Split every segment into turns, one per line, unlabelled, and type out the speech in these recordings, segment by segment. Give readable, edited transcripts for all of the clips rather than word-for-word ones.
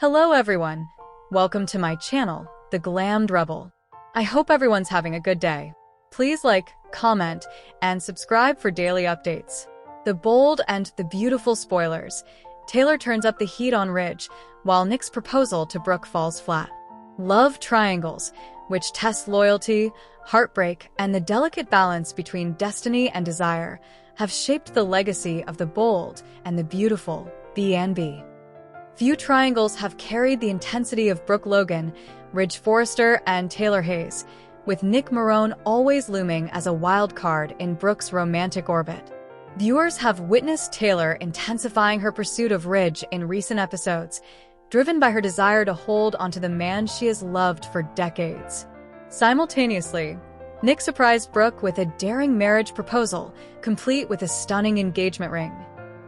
Hello everyone, welcome to my channel, the Glammed Rebel. I hope everyone's having a good day. Please like, comment, and subscribe for daily updates. The bold and the beautiful spoilers. Taylor turns up the heat on Ridge, while Nick's proposal to Brooke falls flat. Love triangles, which test loyalty, heartbreak, and the delicate balance between destiny and desire, have shaped the legacy of the bold and the beautiful B&B. Few triangles have carried the intensity of Brooke Logan, Ridge Forrester, and Taylor Hayes, with Nick Marone always looming as a wild card in Brooke's romantic orbit. Viewers have witnessed Taylor intensifying her pursuit of Ridge in recent episodes, driven by her desire to hold onto the man she has loved for decades. Simultaneously, Nick surprised Brooke with a daring marriage proposal, complete with a stunning engagement ring.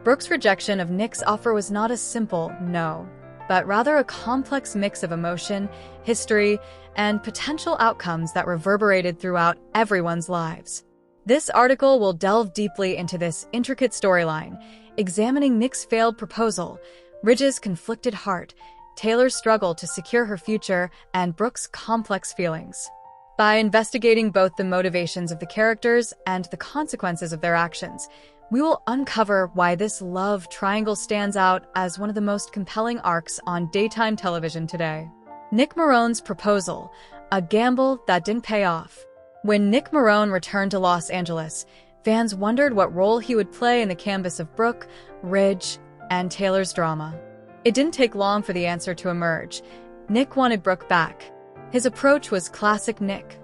Brooke's rejection of Nick's offer was not a simple no, but rather a complex mix of emotion, history, and potential outcomes that reverberated throughout everyone's lives. This article will delve deeply into this intricate storyline, examining Nick's failed proposal, Ridge's conflicted heart, Taylor's struggle to secure her future, and Brooke's complex feelings. By investigating both the motivations of the characters and the consequences of their actions, we will uncover why this love triangle stands out as one of the most compelling arcs on daytime television today. Nick Marone's proposal, a gamble that didn't pay off. When Nick Marone returned to Los Angeles, fans wondered what role he would play in the canvas of Brooke, Ridge, and Taylor's drama. It didn't take long for the answer to emerge. Nick wanted Brooke back. His approach was classic Nick,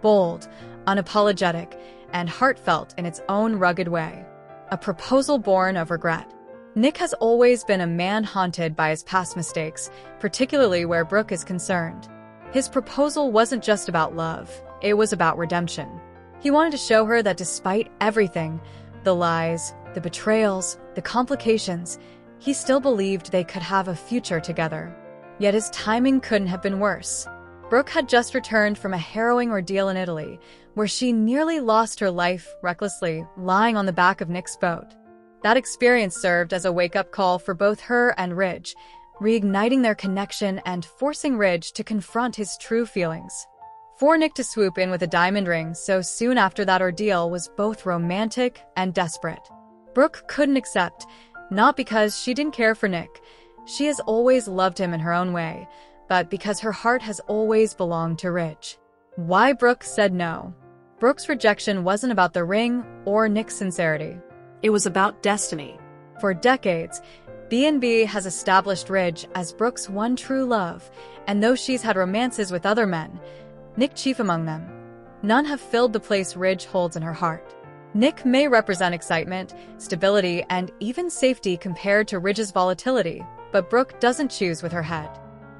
bold, unapologetic, and heartfelt in its own rugged way. A proposal born of regret. Nick has always been a man haunted by his past mistakes, particularly where Brooke is concerned. His proposal wasn't just about love, it was about redemption. He wanted to show her that despite everything, the lies, the betrayals, the complications, he still believed they could have a future together. Yet his timing couldn't have been worse. Brooke had just returned from a harrowing ordeal in Italy, where she nearly lost her life recklessly lying on the back of Nick's boat. That experience served as a wake-up call for both her and Ridge, reigniting their connection and forcing Ridge to confront his true feelings. For Nick to swoop in with a diamond ring so soon after that ordeal was both romantic and desperate. Brooke couldn't accept, not because she didn't care for Nick. She has always loved him in her own way, but because her heart has always belonged to Ridge. Why Brooke said no. Brooke's rejection wasn't about the ring or Nick's sincerity. It was about destiny. For decades, B&B has established Ridge as Brooke's one true love, and though she's had romances with other men, Nick chief among them, none have filled the place Ridge holds in her heart. Nick may represent excitement, stability, and even safety compared to Ridge's volatility, but Brooke doesn't choose with her head.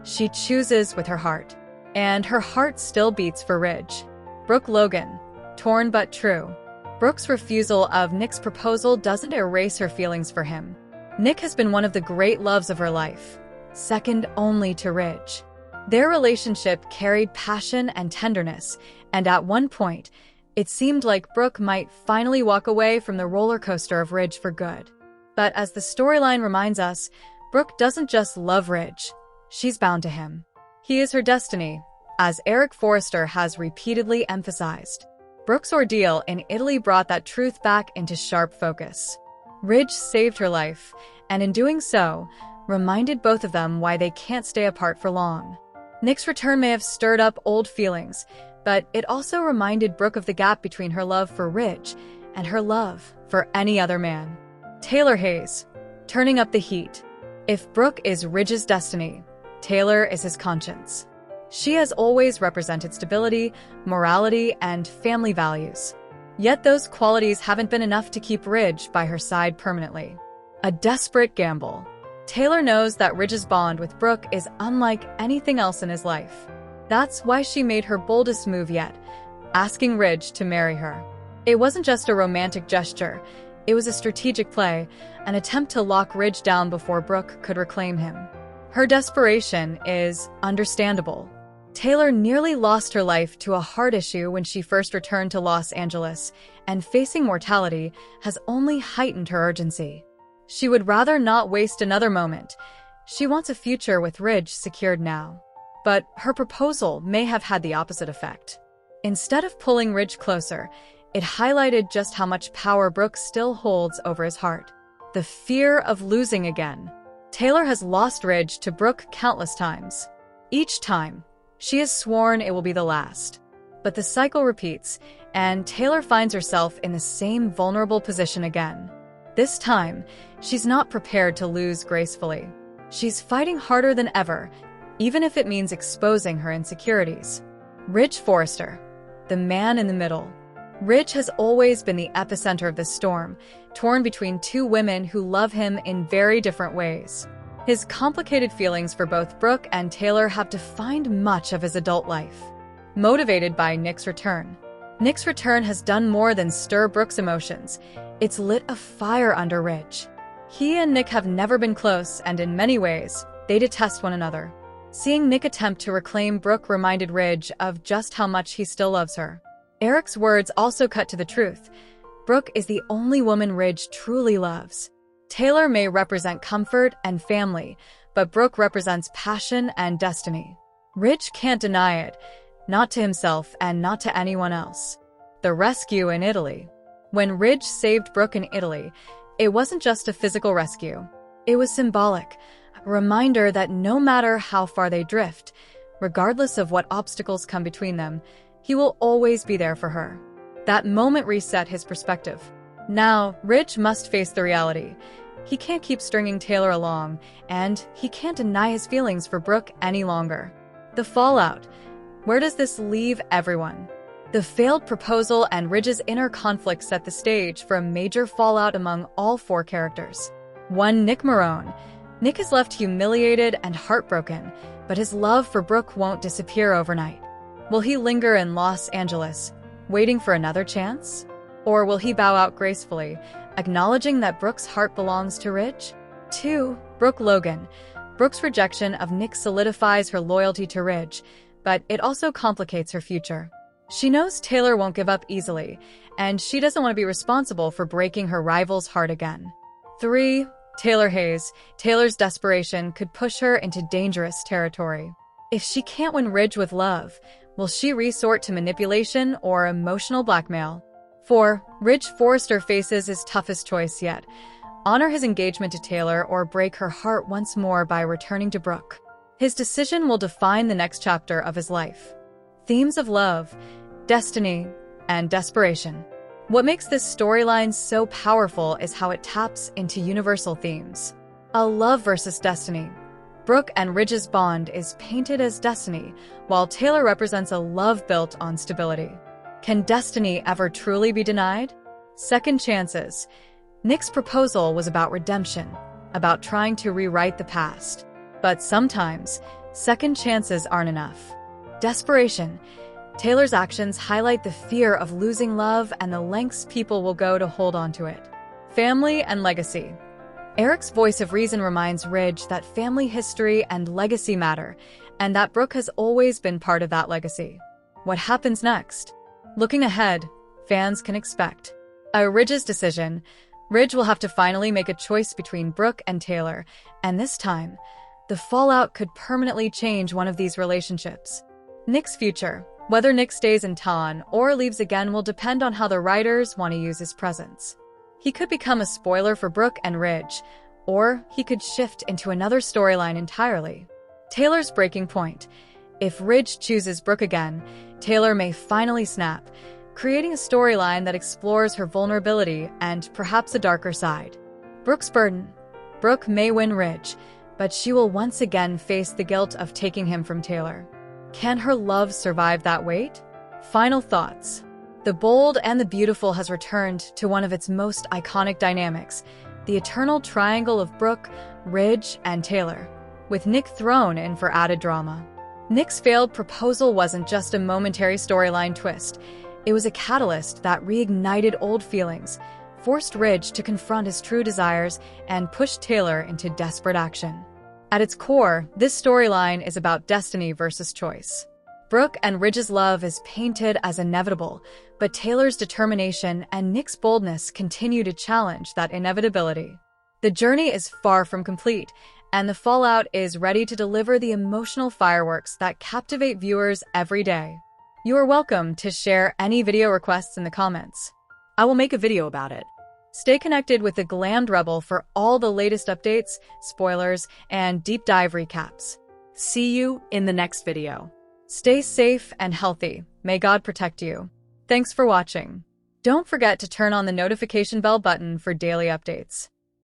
She chooses with her heart. And her heart still beats for Ridge. Brooke Logan, torn but true. Brooke's refusal of Nick's proposal doesn't erase her feelings for him. Nick has been one of the great loves of her life, second only to Ridge. Their relationship carried passion and tenderness, and at one point, it seemed like Brooke might finally walk away from the roller coaster of Ridge for good. But as the storyline reminds us, Brooke doesn't just love Ridge, she's bound to him. He is her destiny, as Eric Forrester has repeatedly emphasized. Brooke's ordeal in Italy brought that truth back into sharp focus. Ridge saved her life, and in doing so, reminded both of them why they can't stay apart for long. Nick's return may have stirred up old feelings, but it also reminded Brooke of the gap between her love for Ridge and her love for any other man. Taylor Hayes, turning up the heat. If Brooke is Ridge's destiny, Taylor is his conscience. She has always represented stability, morality, and family values. Yet those qualities haven't been enough to keep Ridge by her side permanently. A desperate gamble. Taylor knows that Ridge's bond with Brooke is unlike anything else in his life. That's why she made her boldest move yet, asking Ridge to marry her. It wasn't just a romantic gesture, it was a strategic play, an attempt to lock Ridge down before Brooke could reclaim him. Her desperation is understandable. Taylor nearly lost her life to a heart issue when she first returned to Los Angeles, and facing mortality has only heightened her urgency. She would rather not waste another moment. She wants a future with Ridge secured now. But her proposal may have had the opposite effect. Instead of pulling Ridge closer, it highlighted just how much power Brooke still holds over his heart. The fear of losing again. Taylor has lost Ridge to Brooke countless times. Each time, she has sworn it will be the last. But the cycle repeats, and Taylor finds herself in the same vulnerable position again. This time, she's not prepared to lose gracefully. She's fighting harder than ever, even if it means exposing her insecurities. Ridge Forrester, the man in the middle. Ridge has always been the epicenter of this storm, torn between two women who love him in very different ways. His complicated feelings for both Brooke and Taylor have defined much of his adult life. Motivated by Nick's return. Nick's return has done more than stir Brooke's emotions. It's lit a fire under Ridge. He and Nick have never been close, and in many ways, they detest one another. Seeing Nick attempt to reclaim Brooke reminded Ridge of just how much he still loves her. Eric's words also cut to the truth. Brooke is the only woman Ridge truly loves. Taylor may represent comfort and family, but Brooke represents passion and destiny. Ridge can't deny it, not to himself and not to anyone else. The rescue in Italy. When Ridge saved Brooke in Italy, it wasn't just a physical rescue. It was symbolic, a reminder that no matter how far they drift, regardless of what obstacles come between them, he will always be there for her. That moment reset his perspective. Now, Ridge must face the reality. He can't keep stringing Taylor along, and he can't deny his feelings for Brooke any longer. The fallout. Where does this leave everyone? The failed proposal and Ridge's inner conflict set the stage for a major fallout among all four characters. 1. Nick Marone. Nick is left humiliated and heartbroken, but his love for Brooke won't disappear overnight. Will he linger in Los Angeles, waiting for another chance? Or will he bow out gracefully, acknowledging that Brooke's heart belongs to Ridge? 2. Brooke Logan. Brooke's rejection of Nick solidifies her loyalty to Ridge, but it also complicates her future. She knows Taylor won't give up easily, and she doesn't want to be responsible for breaking her rival's heart again. 3. Taylor Hayes. Taylor's desperation could push her into dangerous territory. If she can't win Ridge with love, will she resort to manipulation or emotional blackmail? 4. Ridge Forrester faces his toughest choice yet. Honor his engagement to Taylor or break her heart once more by returning to Brooke. His decision will define the next chapter of his life. Themes of love, destiny, and desperation. What makes this storyline so powerful is how it taps into universal themes. A love versus destiny. Brooke and Ridge's bond is painted as destiny, while Taylor represents a love built on stability. Can destiny ever truly be denied? Second chances. Nick's proposal was about redemption, about trying to rewrite the past. But sometimes, second chances aren't enough. Desperation. Taylor's actions highlight the fear of losing love and the lengths people will go to hold on to it. Family and legacy. Eric's voice of reason reminds Ridge that family history and legacy matter, and that Brooke has always been part of that legacy. What happens next? Looking ahead, fans can expect Ridge's decision. Ridge will have to finally make a choice between Brooke and Taylor, and this time, the fallout could permanently change one of these relationships. Nick's future. Whether Nick stays in town or leaves again will depend on how the writers want to use his presence. He could become a spoiler for Brooke and Ridge, or he could shift into another storyline entirely. Taylor's breaking point. If Ridge chooses Brooke again, Taylor may finally snap, creating a storyline that explores her vulnerability and perhaps a darker side. Brooke's burden. Brooke may win Ridge, but she will once again face the guilt of taking him from Taylor. Can her love survive that weight? Final thoughts. The Bold and the Beautiful has returned to one of its most iconic dynamics, the eternal triangle of Brooke, Ridge, and Taylor, with Nick thrown in for added drama. Nick's failed proposal wasn't just a momentary storyline twist. It was a catalyst that reignited old feelings, forced Ridge to confront his true desires, and pushed Taylor into desperate action. At its core, this storyline is about destiny versus choice. Brooke and Ridge's love is painted as inevitable, but Taylor's determination and Nick's boldness continue to challenge that inevitability. The journey is far from complete, and the Fallout is ready to deliver the emotional fireworks that captivate viewers every day. You are welcome to share any video requests in the comments. I will make a video about it. Stay connected with the Glammed Rebel for all the latest updates, spoilers, and deep dive recaps. See you in the next video. Stay safe and healthy. May God protect you. Thanks for watching. Don't forget to turn on the notification bell button for daily updates.